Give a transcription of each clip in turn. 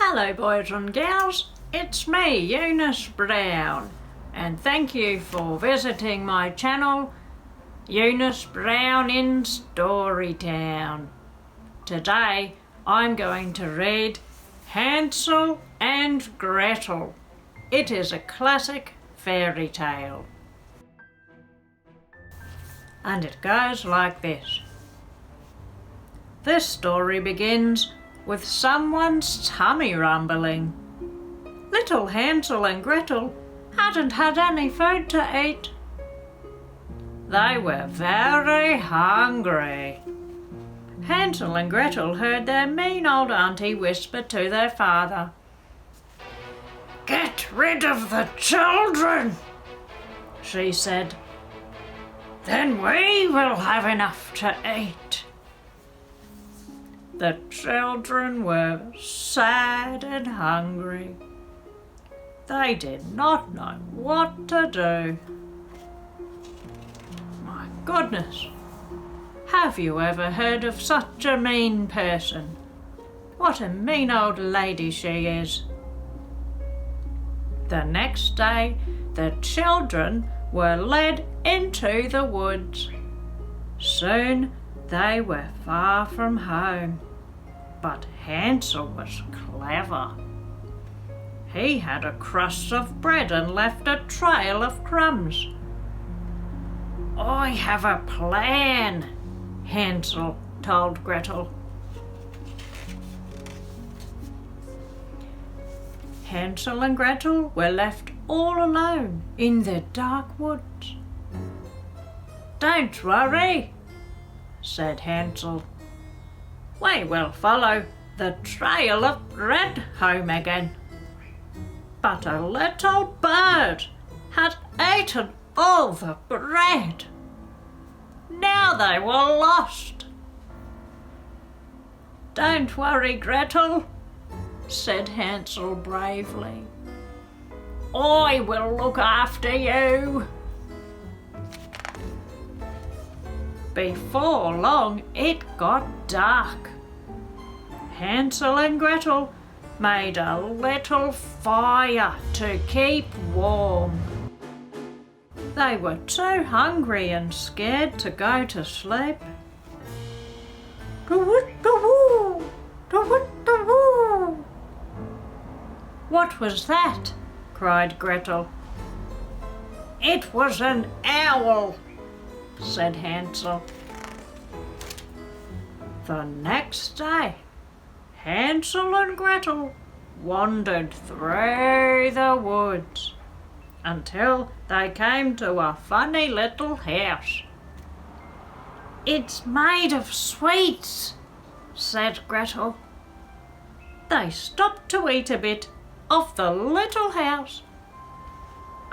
Hello boys and girls, it's me, Eunice Brown, and thank you for visiting my channel, Eunice Brown in Storytown. Today I'm going to read Hansel and Gretel. It is a classic fairy tale. And it goes like this. This story begins with someone's tummy rumbling. Little Hansel and Gretel hadn't had any food to eat. They were very hungry. Hansel and Gretel heard their mean old auntie whisper to their father, "Get rid of the children," she said. "Then we will have enough to eat." The children were sad and hungry. They did not know what to do. My goodness, have you ever heard of such a mean person? What a mean old lady she is. The next day, the children were led into the woods. Soon they were far from home. But Hansel was clever. He had a crust of bread and left a trail of crumbs. "I have a plan," Hansel told Gretel. Hansel and Gretel were left all alone in the dark woods. "Don't worry," said Hansel. "We will follow the trail of bread home again." But a little bird had eaten all the bread. Now they were lost. "Don't worry, Gretel," said Hansel bravely. "I will look after you." Before long it got dark. Hansel and Gretel made a little fire to keep warm. They were too hungry and scared to go to sleep. "What was that?" cried Gretel. "It was an owl," said Hansel. The next day, Hansel and Gretel wandered through the woods until they came to a funny little house. "It's made of sweets," said Gretel. They stopped to eat a bit of the little house.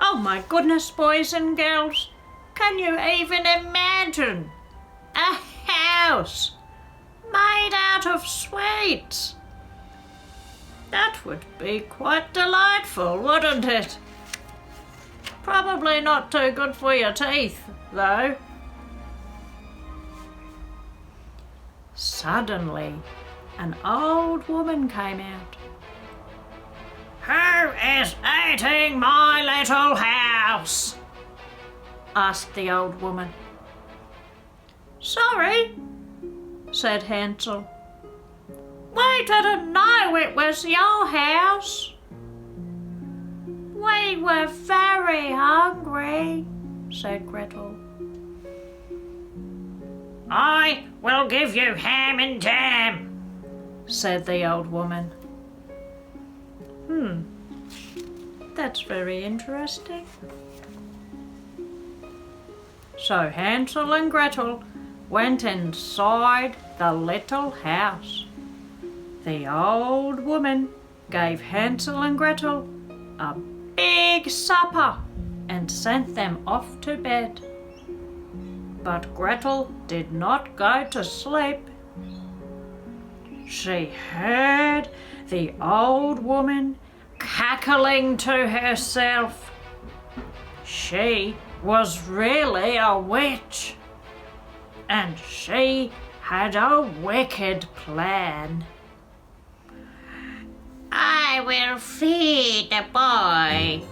Oh my goodness, boys and girls, can you even imagine a house made out of sweets? That would be quite delightful, wouldn't it? Probably not too good for your teeth, though. Suddenly, an old woman came out. "Who is eating my little house?" asked the old woman. "Sorry," said Hansel. "We didn't know it was your house. We were very hungry," said Gretel. "I will give you ham and jam," said the old woman. That's very interesting. So Hansel and Gretel went inside the little house. The old woman gave Hansel and Gretel a big supper and sent them off to bed. But Gretel did not go to sleep. She heard the old woman cackling to herself. She was really a witch, and she had a wicked plan. I will feed the boy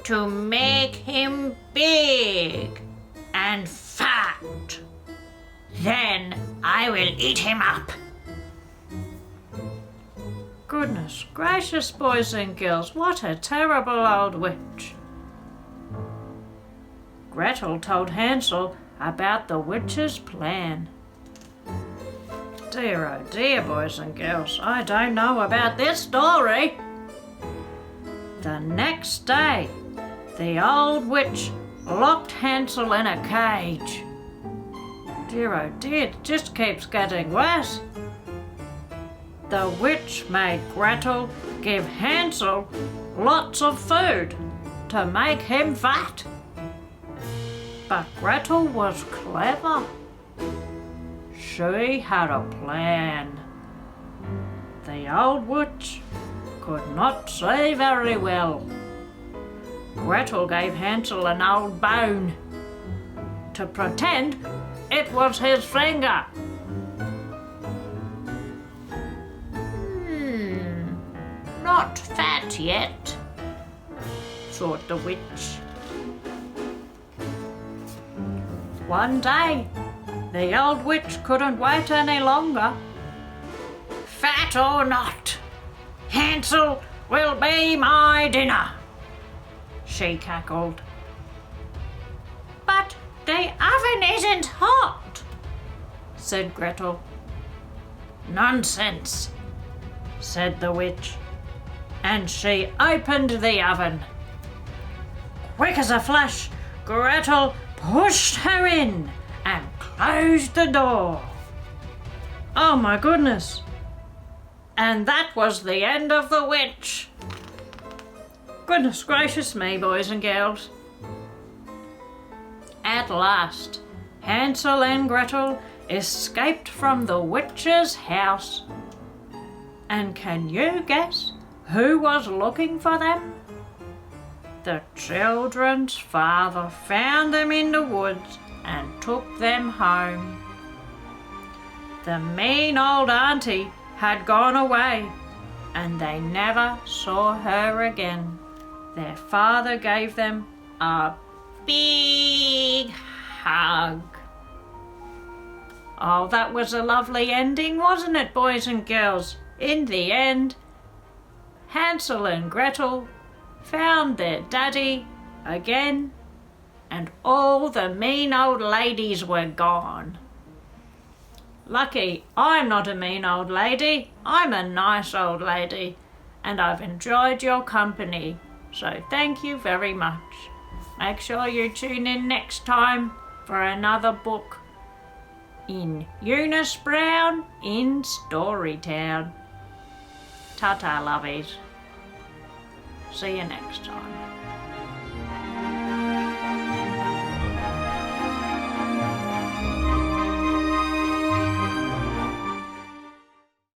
to make him big and fat. Then I will eat him up. Goodness gracious, boys and girls, what a terrible old witch. Gretel told Hansel about the witch's plan. Dear oh dear, boys and girls, I don't know about this story. The next day, the old witch locked Hansel in a cage. Dear oh dear, it just keeps getting worse. The witch made Gretel give Hansel lots of food to make him fat. But Gretel was clever. She had a plan. The old witch could not see very well. Gretel gave Hansel an old bone to pretend it was his finger. Not fat yet, thought the witch. One day, the old witch couldn't wait any longer. Fat or not, Hansel will be my dinner, she cackled. But the oven isn't hot, said Gretel. Nonsense, said the witch, and she opened the oven. Quick as a flash, Gretel pushed her in and closed the door. Oh my goodness! And that was the end of the witch. Goodness gracious me, boys and girls. At last, Hansel and Gretel escaped from the witch's house. And can you guess who was looking for them? The children's father found them in the woods and took them home. The mean old auntie had gone away, and they never saw her again. Their father gave them a big hug. Oh, that was a lovely ending, wasn't it, boys and girls? In the end, Hansel and Gretel found their daddy again, and all the mean old ladies were gone. Lucky I'm not a mean old lady, I'm a nice old lady, and I've enjoyed your company, so thank you very much. Make sure you tune in next time for another book in Eunice Brown in Storytown. Ta-ta, lovies. See you next time.